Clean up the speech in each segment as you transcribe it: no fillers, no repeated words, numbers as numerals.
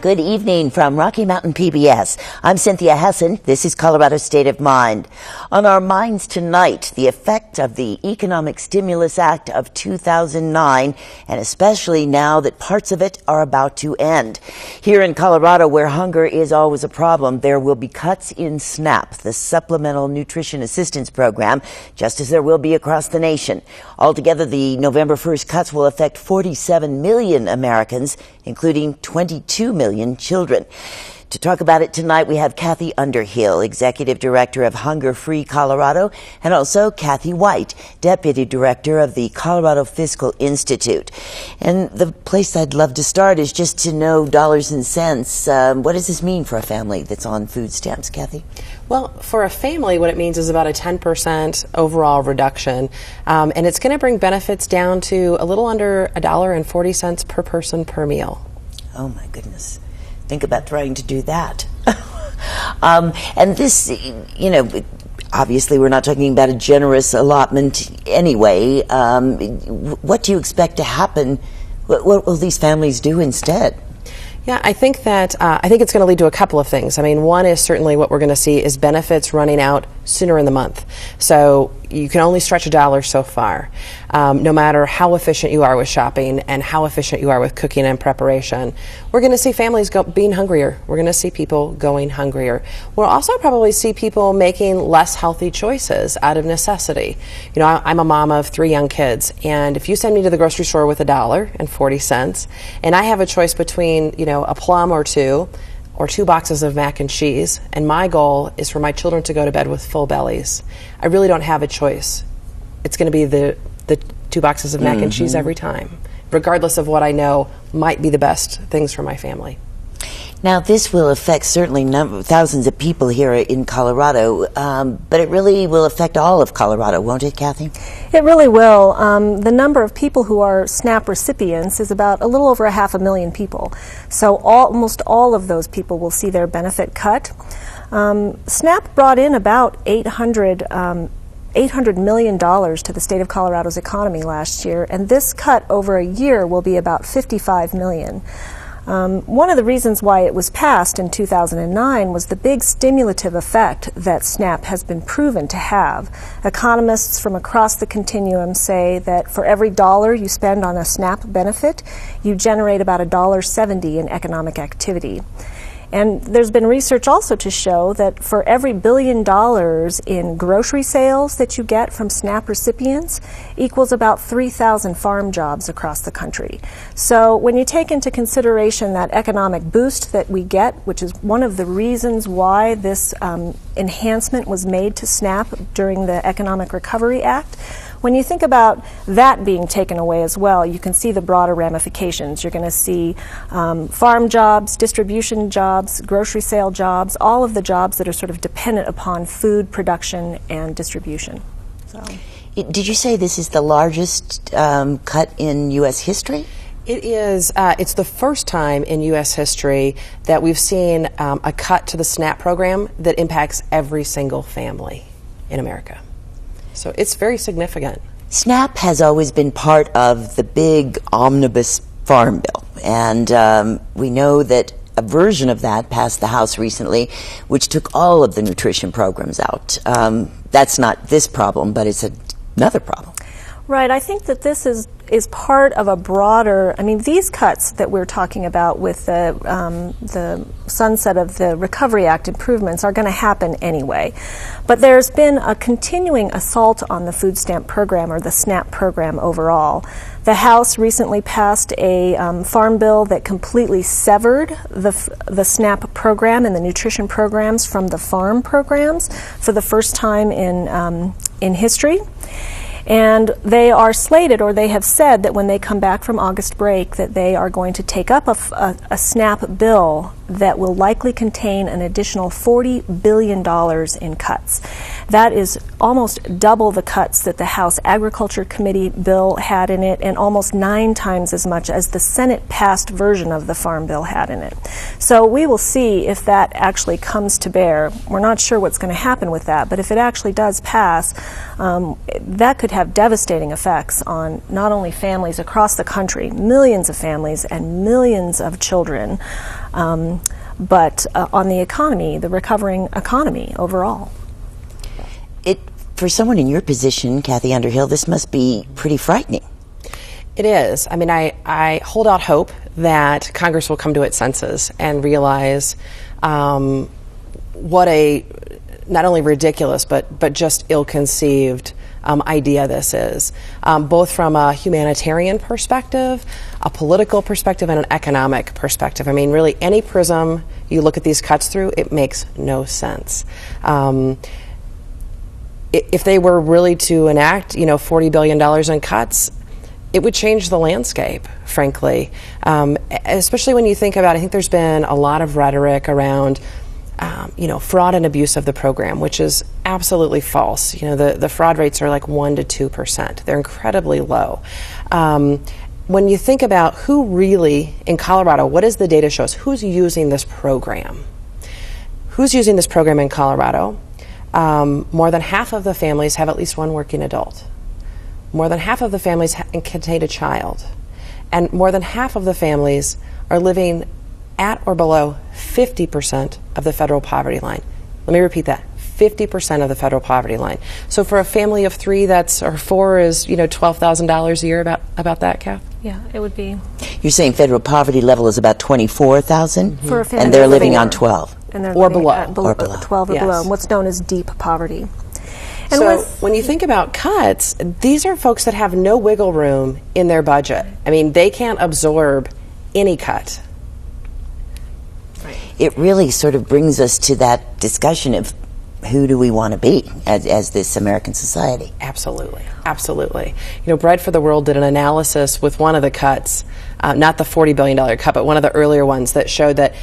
Good evening from Rocky Mountain PBS. I'm Cynthia Hessen. This is Colorado State of Mind. On our minds tonight, the effect of the Economic Stimulus Act of 2009, and especially now that parts of it are about to end. Here in Colorado, where hunger is always a problem, there will be cuts in SNAP, the Supplemental Nutrition Assistance Program, just as there will be across the nation. Altogether, the November 1st cuts will affect 47 million Americans, including 22 million children. To talk about it tonight, we have Kathy Underhill, Executive Director of Hunger Free Colorado, and also Kathy White, Deputy Director of the Colorado Fiscal Institute. And the place I'd love to start is just to know dollars and cents. What does this mean for a family that's on food stamps, Kathy? Well, for a family, what it means is about a 10% overall reduction, and it's going to bring benefits down to a little under $1.40 per person per meal. Oh my goodness. Think about trying to do that. And this, you know, obviously we're not talking about a generous allotment anyway. What do you expect to happen? What will these families do instead? Yeah, I think that it's going to lead to a couple of things. I mean, one is certainly what we're going to see is benefits running out sooner in the month. So you can only stretch a dollar so far, no matter how efficient you are with shopping and how efficient you are with cooking and preparation. We're going to see families being hungrier. We're going to see people going hungrier. We'll also probably see people making less healthy choices out of necessity. You know, I'm a mom of 3 young kids, and if you send me to the grocery store with $1.40, and I have a choice between, you know, a plum or two boxes of mac and cheese, and my goal is for my children to go to bed with full bellies, I really don't have a choice. It's going to be the 2 boxes of mac and cheese every time, regardless of what I know might be the best things for my family. Now, this will affect certainly thousands of people here in Colorado, but it really will affect all of Colorado, won't it, Kathy? It really will. The number of people who are SNAP recipients is about a little over 500,000 people. So almost all of those people will see their benefit cut. SNAP brought in about $800 million to the state of Colorado's economy last year, and this cut over a year will be about $55 million. One of the reasons why it was passed in 2009 was the big stimulative effect that SNAP has been proven to have. Economists from across the continuum say that for every dollar you spend on a SNAP benefit, you generate about $1.70 in economic activity. And there's been research also to show that for every $1 billion in grocery sales that you get from SNAP recipients equals about 3,000 farm jobs across the country. So when you take into consideration that economic boost that we get, which is one of the reasons why this enhancement was made to SNAP during the Economic Recovery Act, when you think about that being taken away as well, you can see the broader ramifications. You're going to see farm jobs, distribution jobs, grocery sale jobs, all of the jobs that are sort of dependent upon food production and distribution. So. Did you say this is the largest cut in U.S. history? It is. It's the first time in U.S. history that we've seen a cut to the SNAP program that impacts every single family in America. So it's very significant. SNAP has always been part of the big omnibus farm bill, and we know that a version of that passed the House recently, which took all of the nutrition programs out. That's not this problem, but it's another problem. Right. I think that this is part of a broader, I mean, these cuts that we're talking about with the sunset of the Recovery Act improvements are going to happen anyway. But there's been a continuing assault on the food stamp program, or the SNAP program overall. The House recently passed a farm bill that completely severed the SNAP program and the nutrition programs from the farm programs for the first time in history. And they are slated, or they have said that when they come back from August break, that they are going to take up a SNAP bill that will likely contain an additional $40 billion in cuts. That is almost double the cuts that the House Agriculture Committee bill had in it, and almost 9 times as much as the Senate-passed version of the Farm Bill had in it. So we will see if that actually comes to bear. We're not sure what's going to happen with that, but if it actually does pass, that could could have devastating effects on not only families across the country, millions of families and millions of children, but on the economy, the recovering economy overall. For someone in your position, Kathy Underhill, this must be pretty frightening. It is. I mean, I hold out hope that Congress will come to its senses and realize what a not only ridiculous but just ill-conceived idea this is, both from a humanitarian perspective, a political perspective, and an economic perspective. I mean, really, any prism you look at these cuts through, it makes no sense. If they were really to enact, $40 billion in cuts, it would change the landscape, frankly. Especially when you think about, I think there's been a lot of rhetoric around, fraud and abuse of the program, which is absolutely false. The fraud rates are like 1% to 2%. They're incredibly low. When you think about who really, in Colorado, what does the data show us? Who's using this program? Who's using this program in Colorado? More than half of the families have at least one working adult. More than half of the families contain a child. And more than half of the families are living at or below 50% of the federal poverty line. Let me repeat that. 50% of the federal poverty line. So for a family of three, or four is, $12,000 a year, about that, Kath? Yeah, it would be. You're saying federal poverty level is about 24,000? For a family and they're living on 12? And they're or living below. At 12 or yes. below, what's known as deep poverty. And so when you think about cuts, these are folks that have no wiggle room in their budget. I mean, they can't absorb any cut. It really sort of brings us to that discussion of who do we want to be as this American society? Absolutely. Absolutely. Bread for the World did an analysis with one of the cuts, not the $40 billion cut, but one of the earlier ones that showed that,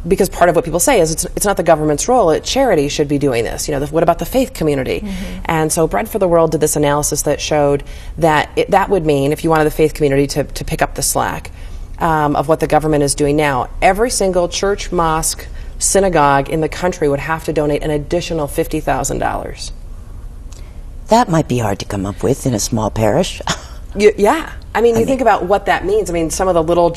because part of what people say is it's not the government's role, charity should be doing this. What about the faith community? Mm-hmm. And so Bread for the World did this analysis that showed that that would mean, if you wanted the faith community to pick up the slack of what the government is doing now, every single church, mosque, synagogue in the country would have to donate an additional $50,000. That might be hard to come up with in a small parish. Yeah. I mean, think about what that means. I mean, some of the little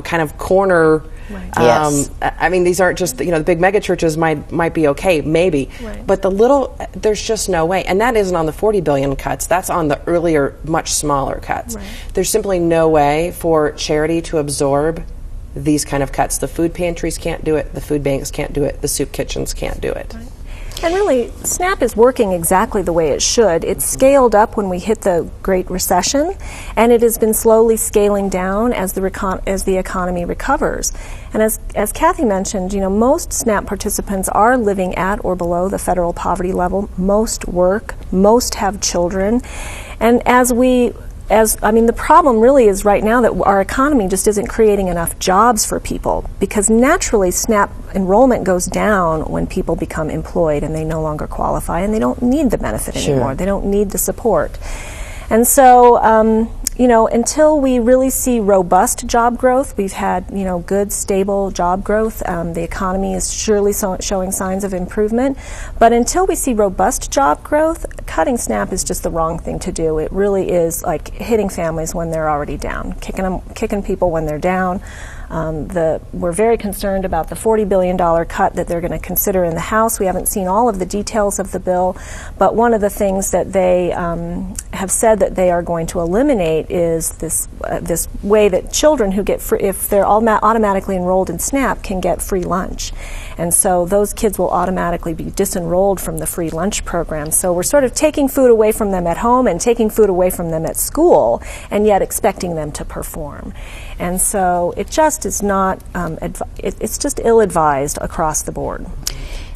kind of corner, right. Yes. I mean, these aren't just, the big mega churches might be okay, maybe. Right. But the little, there's just no way. And that isn't on the 40 billion cuts. That's on the earlier, much smaller cuts. Right. There's simply no way for charity to absorb these kind of cuts. The food pantries can't do it. The food banks can't do it. The soup kitchens can't do it. Right. And really, SNAP is working exactly the way it should. It scaled up when we hit the Great Recession, and it has been slowly scaling down as the economy recovers. And as Kathy mentioned, most SNAP participants are living at or below the federal poverty level. Most work, most have children, and the problem really is right now that our economy just isn't creating enough jobs for people, because naturally SNAP enrollment goes down when people become employed and they no longer qualify and they don't need the benefit anymore. They don't need the support. And so, until we really see robust job growth, we've had, good, stable job growth. The economy is surely showing signs of improvement. But until we see robust job growth, cutting SNAP is just the wrong thing to do. It really is like hitting families when they're already down, kicking people when they're down. We're very concerned about the $40 billion cut that they're going to consider in the House. We haven't seen all of the details of the bill, but one of the things that they have said that they are going to eliminate is this way that children who get free, if they're automatically enrolled in SNAP, can get free lunch. And so those kids will automatically be disenrolled from the free lunch program. So we're sort of taking food away from them at home and taking food away from them at school, and yet expecting them to perform. And so it just is not, it's just ill-advised across the board.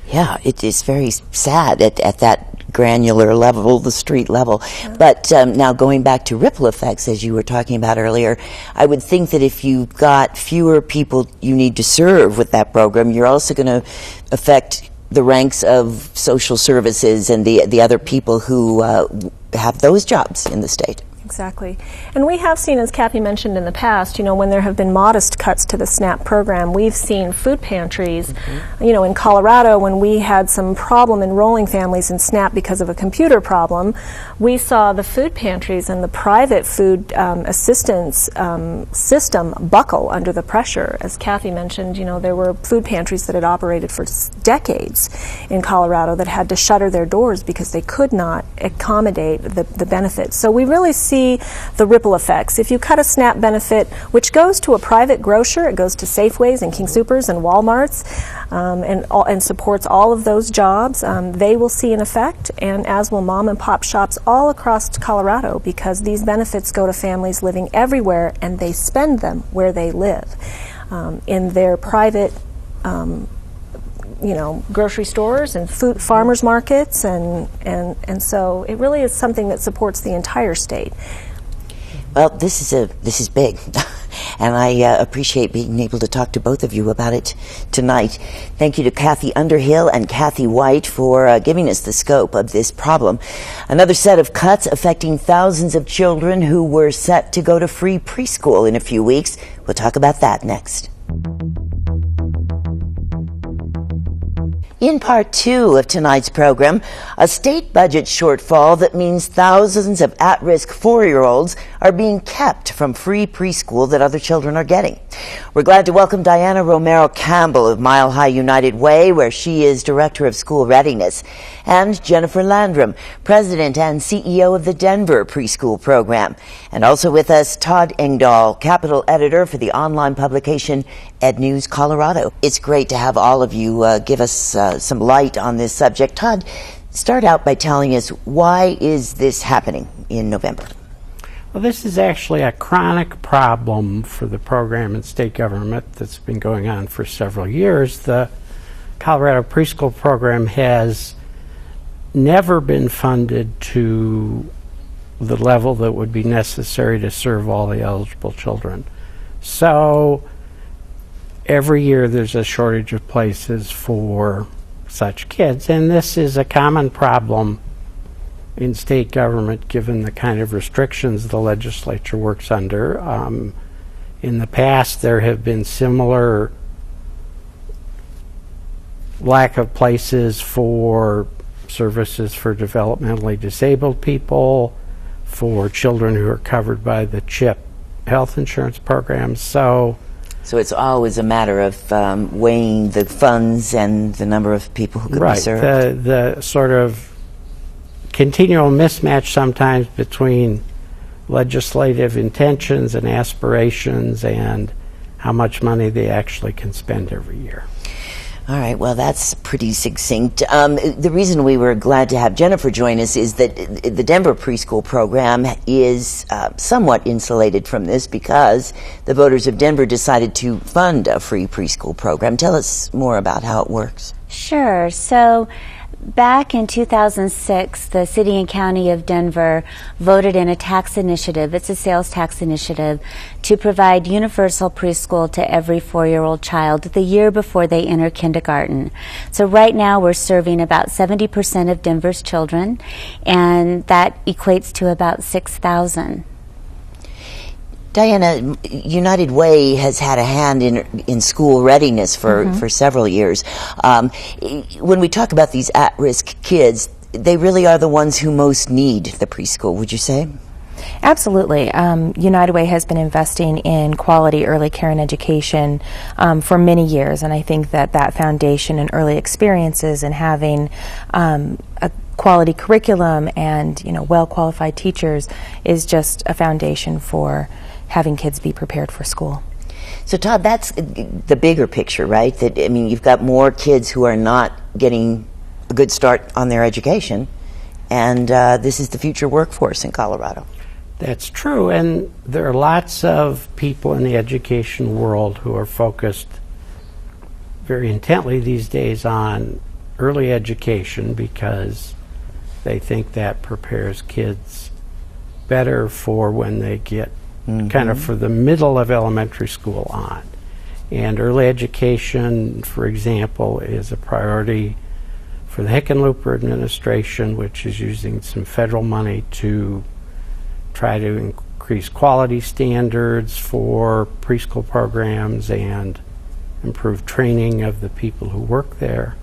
Yeah, it is very sad at that granular level, the street level. Yeah. But now going back to ripple effects, as you were talking about earlier, I would think that if you've got fewer people you need to serve with that program, you're also going to affect the ranks of social services and the other people who have those jobs in the state. Exactly. And we have seen, as Kathy mentioned in the past, when there have been modest cuts to the SNAP program, we've seen food pantries. In Colorado, when we had some problem enrolling families in SNAP because of a computer problem, we saw the food pantries and the private food assistance system buckle under the pressure. As Kathy mentioned, there were food pantries that had operated for decades in Colorado that had to shutter their doors because they could not accommodate the benefits. So we really see the ripple effects. If you cut a SNAP benefit, which goes to a private grocer, it goes to Safeways and King Soopers and Walmarts, and supports all of those jobs, they will see an effect, and as will mom and pop shops all across Colorado, because these benefits go to families living everywhere and they spend them where they live, in their private grocery stores and food farmers markets, and so it really is something that supports the entire state. Well, this is big, and I appreciate being able to talk to both of you about it tonight. Thank you to Kathy Underhill and Kathy White for giving us the scope of this problem. Another set of cuts affecting thousands of children who were set to go to free preschool in a few weeks. We'll talk about that next. In part two of tonight's program, a state budget shortfall that means thousands of at-risk 4-year-olds are being kept from free preschool that other children are getting. We're glad to welcome Diana Romero Campbell of Mile High United Way, where she is Director of School Readiness, and Jennifer Landrum, President and CEO of the Denver Preschool Program. And also with us, Todd Engdahl, Capital Editor for the online publication Ed News Colorado. It's great to have all of you give us some light on this subject. Todd, start out by telling us, why is this happening in November? Well, this is actually a chronic problem for the program and state government that's been going on for several years. The Colorado Preschool Program has never been funded to the level that would be necessary to serve all the eligible children. So every year there's a shortage of places for such kids, and this is a common problem in state government given the kind of restrictions the legislature works under. In the past there have been similar lack of places for services for developmentally disabled people, for children who are covered by the CHIP health insurance program. So it's always a matter of weighing the funds and the number of people who could be served. Right. The sort of continual mismatch sometimes between legislative intentions and aspirations and how much money they actually can spend every year. All right, well, that's pretty succinct. The reason we were glad to have Jennifer join us is that the Denver Preschool Program is somewhat insulated from this because the voters of Denver decided to fund a free preschool program. Tell us more about how it works. Sure. So back in 2006, the City and County of Denver voted in a tax initiative, it's a sales tax initiative, to provide universal preschool to every 4-year-old child the year before they enter kindergarten. So right now we're serving about 70% of Denver's children, and that equates to about 6,000. Diana, United Way has had a hand in school readiness for several years. When we talk about these at-risk kids, they really are the ones who most need the preschool, would you say? Absolutely. United Way has been investing in quality early care and education for many years, and I think that foundation and early experiences and having a quality curriculum and well-qualified teachers is just a foundation for having kids be prepared for school. So Todd, that's the bigger picture, right? That, I mean, you've got more kids who are not getting a good start on their education, and this is the future workforce in Colorado. That's true, and there are lots of people in the education world who are focused very intently these days on early education because they think that prepares kids better for when they get kind of for the middle of elementary school on. And early education, for example, is a priority for the Hickenlooper administration, which is using some federal money to try to increase quality standards for preschool programs and improve training of the people who work there.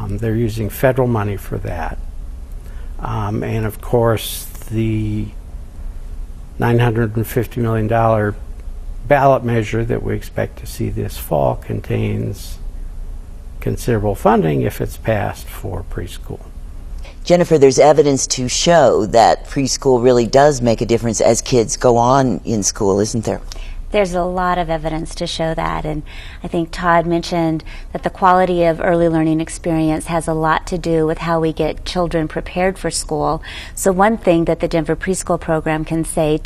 They're using federal money for that. And of course, the $950 million ballot measure that we expect to see this fall contains considerable funding, if it's passed, for preschool. Jennifer, there's evidence to show that preschool really does make a difference as kids go on in school, isn't there? There's a lot of evidence to show that, and I think Todd mentioned that the quality of early learning experience has a lot to do with how we get children prepared for school. So one thing that the Denver Preschool Program can say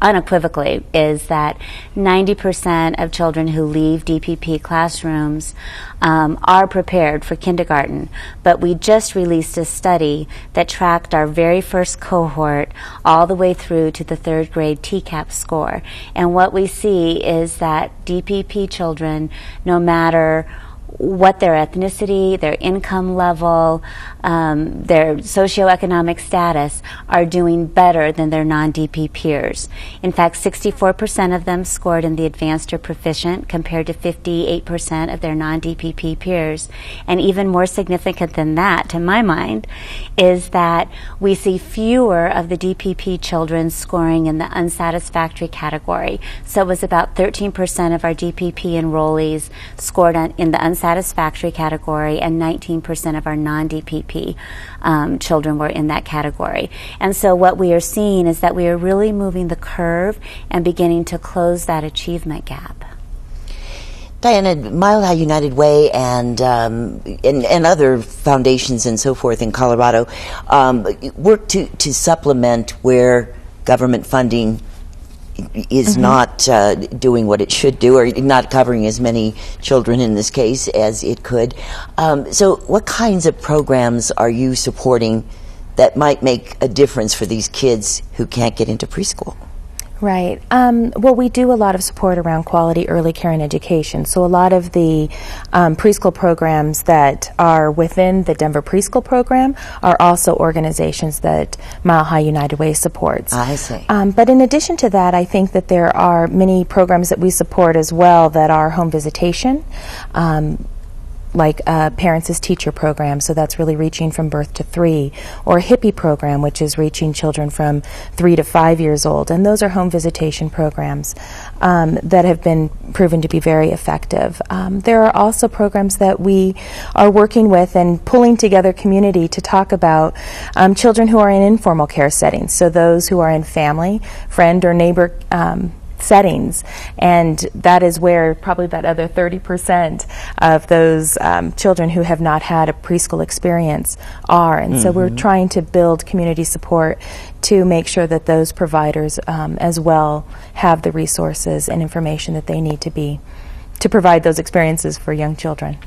unequivocally is that 90% of children who leave DPP classrooms are prepared for kindergarten. But we just released a study that tracked our very first cohort all the way through to the third grade TCAP score. And what we see is that DPP children, no matter what their ethnicity, their income level, their socioeconomic status, are doing better than their non-DP peers. In fact, 64% of them scored in the advanced or proficient compared to 58% of their non-DPP peers. And even more significant than that, to my mind, is that we see fewer of the DPP children scoring in the unsatisfactory category. So it was about 13% of our DPP enrollees scored in the unsatisfactory category, and 19% of our non-DPP children were in that category. And so what we are seeing is that we are really moving the curve and beginning to close that achievement gap. Diana, Mile High United Way and other foundations and so forth in Colorado work to supplement where government funding is not doing what it should do, or not covering as many children in this case as it could. So what kinds of programs are you supporting that might make a difference for these kids who can't get into preschool? Right. Well, we do a lot of support around quality early care and education. So a lot of the preschool programs that are within the Denver Preschool Program are also organizations that Mile High United Way supports. I see. But in addition to that, I think that there are many programs that we support as well that are home visitation. Like Parents as Teacher program, so that's really reaching from birth to 3, or a HIPPY program, which is reaching children from 3 to 5 years old, and those are home visitation programs that have been proven to be very effective. There are also programs that we are working with and pulling together community to talk about children who are in informal care settings, so those who are in family, friend, or neighbor settings, and that is where probably that other 30% of those children who have not had a preschool experience are, and so we're trying to build community support to make sure that those providers as well have the resources and information that they need to provide those experiences for young children.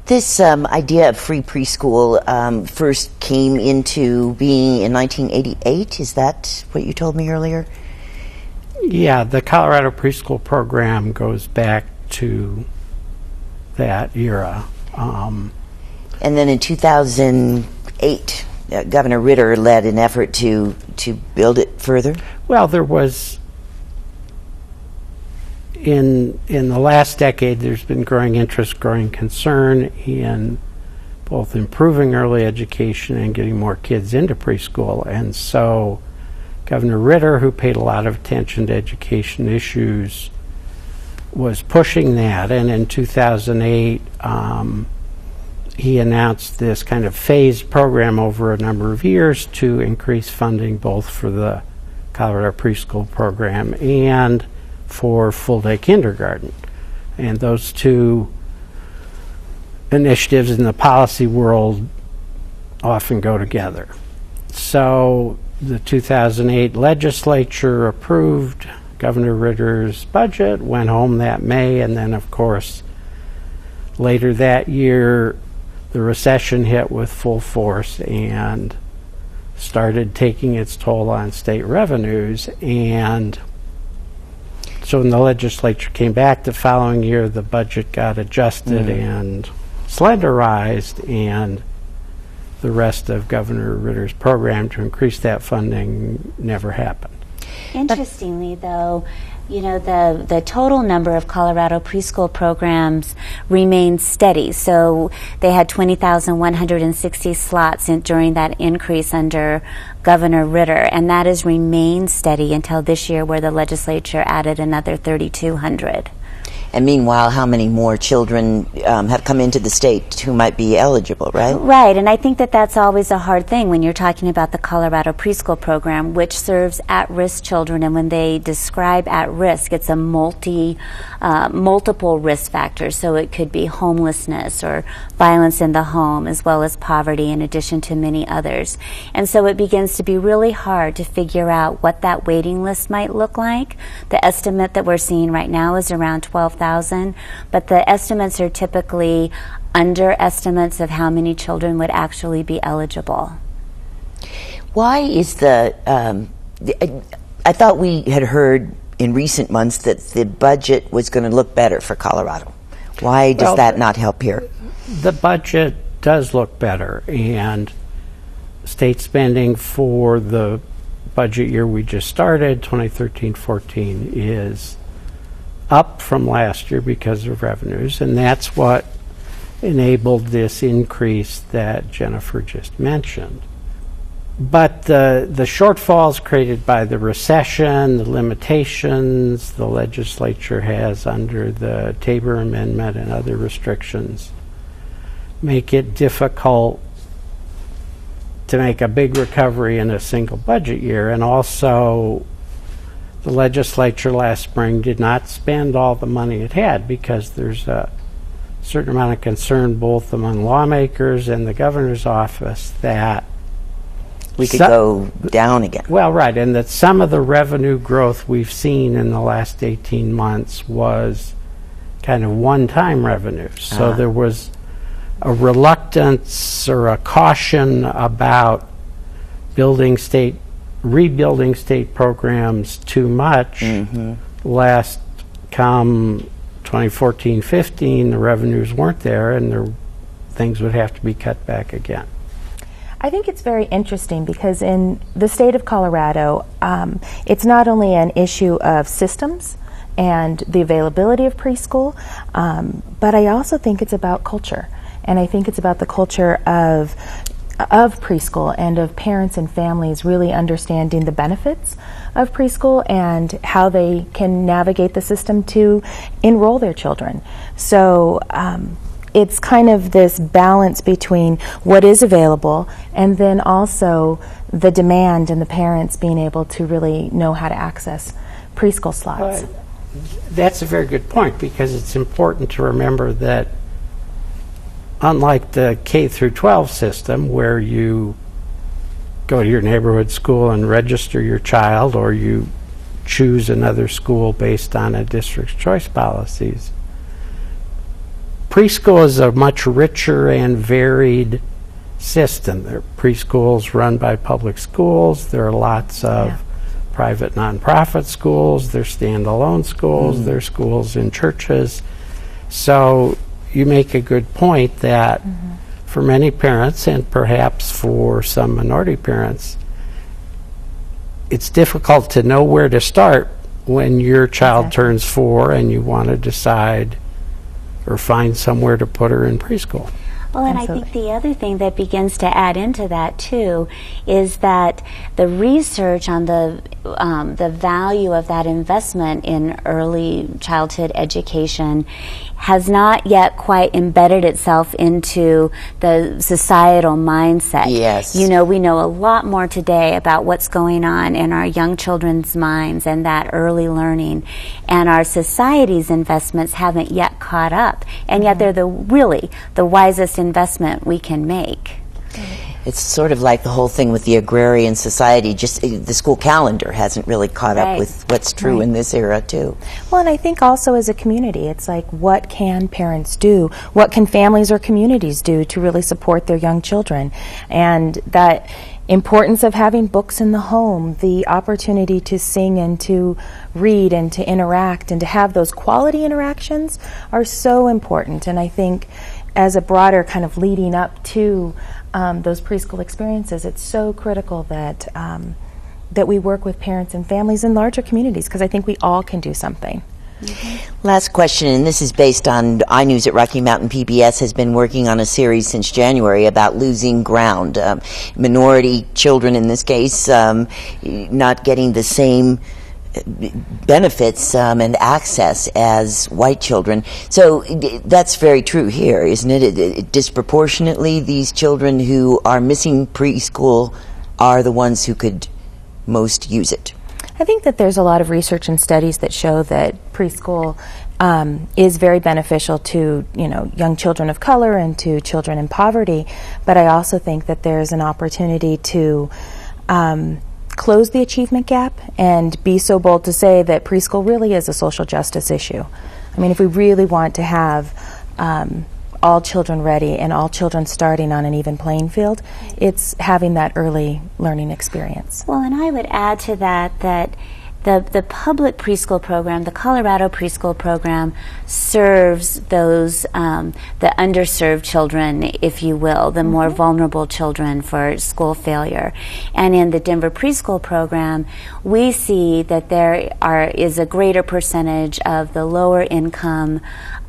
This idea of free preschool first came into being in 1988. Is that what you told me earlier? Yeah, the Colorado Preschool Program goes back to that era. And then in 2008, Governor Ritter led an effort to build it further? Well, there was, in the last decade, there's been growing interest, growing concern in both improving early education and getting more kids into preschool. And so Governor Ritter, who paid a lot of attention to education issues, was pushing that, and in 2008 he announced this kind of phased program over a number of years to increase funding both for the Colorado Preschool Program and for full-day kindergarten. And those two initiatives in the policy world often go together. So the 2008 legislature approved Governor Ritter's budget, went home that May, and then, of course, later that year, the recession hit with full force and started taking its toll on state revenues. And so when the legislature came back the following year, the budget got adjusted and slenderized, and the rest of Governor Ritter's program to increase that funding never happened. Interestingly, though, you know, the total number of Colorado preschool programs remained steady. So they had 20,160 slots during that increase under Governor Ritter, and that has remained steady until this year, where the legislature added another 3,200. And meanwhile, how many more children have come into the state who might be eligible, right? Right, and I think that that's always a hard thing when you're talking about the Colorado preschool program, which serves at-risk children. And when they describe at-risk, it's a multiple risk factors. So it could be homelessness or violence in the home, as well as poverty, in addition to many others. And so it begins to be really hard to figure out what that waiting list might look like. The estimate that we're seeing right now is around 12,000, but the estimates are typically underestimates of how many children would actually be eligible. Why is I thought we had heard in recent months that the budget was going to look better for Colorado. Why does that not help here? The budget does look better, and state spending for the budget year we just started, 2013-14, is up from last year because of revenues, and that's what enabled this increase that Jennifer just mentioned. But the shortfalls created by the recession, the limitations the legislature has under the Tabor Amendment and other restrictions make it difficult to make a big recovery in a single budget year. And also, the legislature last spring did not spend all the money it had, because there's a certain amount of concern both among lawmakers and the governor's office that we could go down again. Well, right, and that some of the revenue growth we've seen in the last 18 months was kind of one-time revenue. So there was a reluctance or a caution about rebuilding state programs too much. Last come 2014-15, the revenues weren't there, and things would have to be cut back again. I think it's very interesting because in the state of Colorado, it's not only an issue of systems and the availability of preschool, but I also think it's about culture. And I think it's about the culture of preschool and of parents and families really understanding the benefits of preschool and how they can navigate the system to enroll their children. So it's kind of this balance between what is available and then also the demand and the parents being able to really know how to access preschool slots. That's a very good point, because it's important to remember that unlike the K through 12 system, where you go to your neighborhood school and register your child, or you choose another school based on a district's choice policies, preschool is a much richer and varied system. There are preschools run by public schools. There are lots of private nonprofit schools. There are standalone schools. There are schools in churches. So you make a good point that for many parents, and perhaps for some minority parents, it's difficult to know where to start when your child turns 4 and you want to decide or find somewhere to put her in preschool. Well, and I think the other thing that begins to add into that too is that the research on the value of that investment in early childhood education has not yet quite embedded itself into the societal mindset. Yes. You know, we know a lot more today about what's going on in our young children's minds and that early learning, and our society's investments haven't yet caught up, and yet they're the wisest investment we can make. It's sort of like the whole thing with the agrarian society. Just the school calendar hasn't really caught up with what's true in this era too. Well, and I think also as a community, it's like, what can parents do? What can families or communities do to really support their young children? And that importance of having books in the home, the opportunity to sing and to read and to interact and to have those quality interactions are so important. And I think as a broader kind of leading up to those preschool experiences, it's so critical that that we work with parents and families in larger communities, because I think we all can do something. Last question, and this is based on iNews at Rocky Mountain PBS has been working on a series since January about losing ground. Minority children, in this case, not getting the same benefits and access as white children. So that's very true here, isn't it? Disproportionately, these children who are missing preschool are the ones who could most use it. I think that there's a lot of research and studies that show that preschool is very beneficial to, young children of color and to children in poverty. But I also think that there's an opportunity to close the achievement gap and be so bold to say that preschool really is a social justice issue. I mean, if we really want to have all children ready and all children starting on an even playing field, it's having that early learning experience. Well, and I would add to that the public preschool program, the Colorado preschool program, serves those the underserved children, if you will, the more vulnerable children for school failure. And in the Denver preschool program, we see that there is a greater percentage of the lower income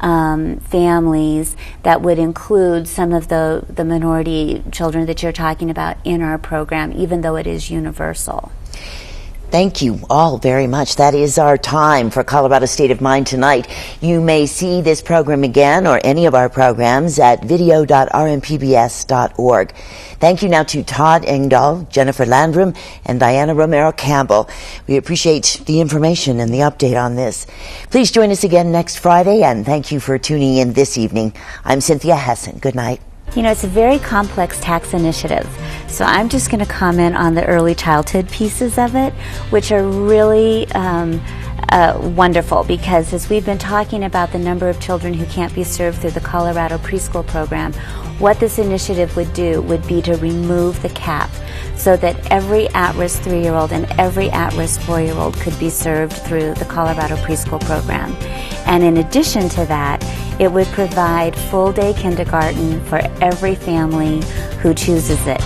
families that would include some of the minority children that you're talking about in our program, even though it is universal. Thank you all very much. That is our time for Colorado State of Mind tonight. You may see this program again or any of our programs at video.rmpbs.org. Thank you now to Todd Engdahl, Jennifer Landrum, and Diana Romero Campbell. We appreciate the information and the update on this. Please join us again next Friday, and thank you for tuning in this evening. I'm Cynthia Hessen. Good night. It's a very complex tax initiative, so I'm just going to comment on the early childhood pieces of it, which are really wonderful, because as we've been talking about the number of children who can't be served through the Colorado preschool program, what this initiative would do would be to remove the cap so that every at-risk 3-year-old and every at-risk 4-year-old could be served through the Colorado preschool program. And in addition to that, it would provide full-day kindergarten for every family who chooses it.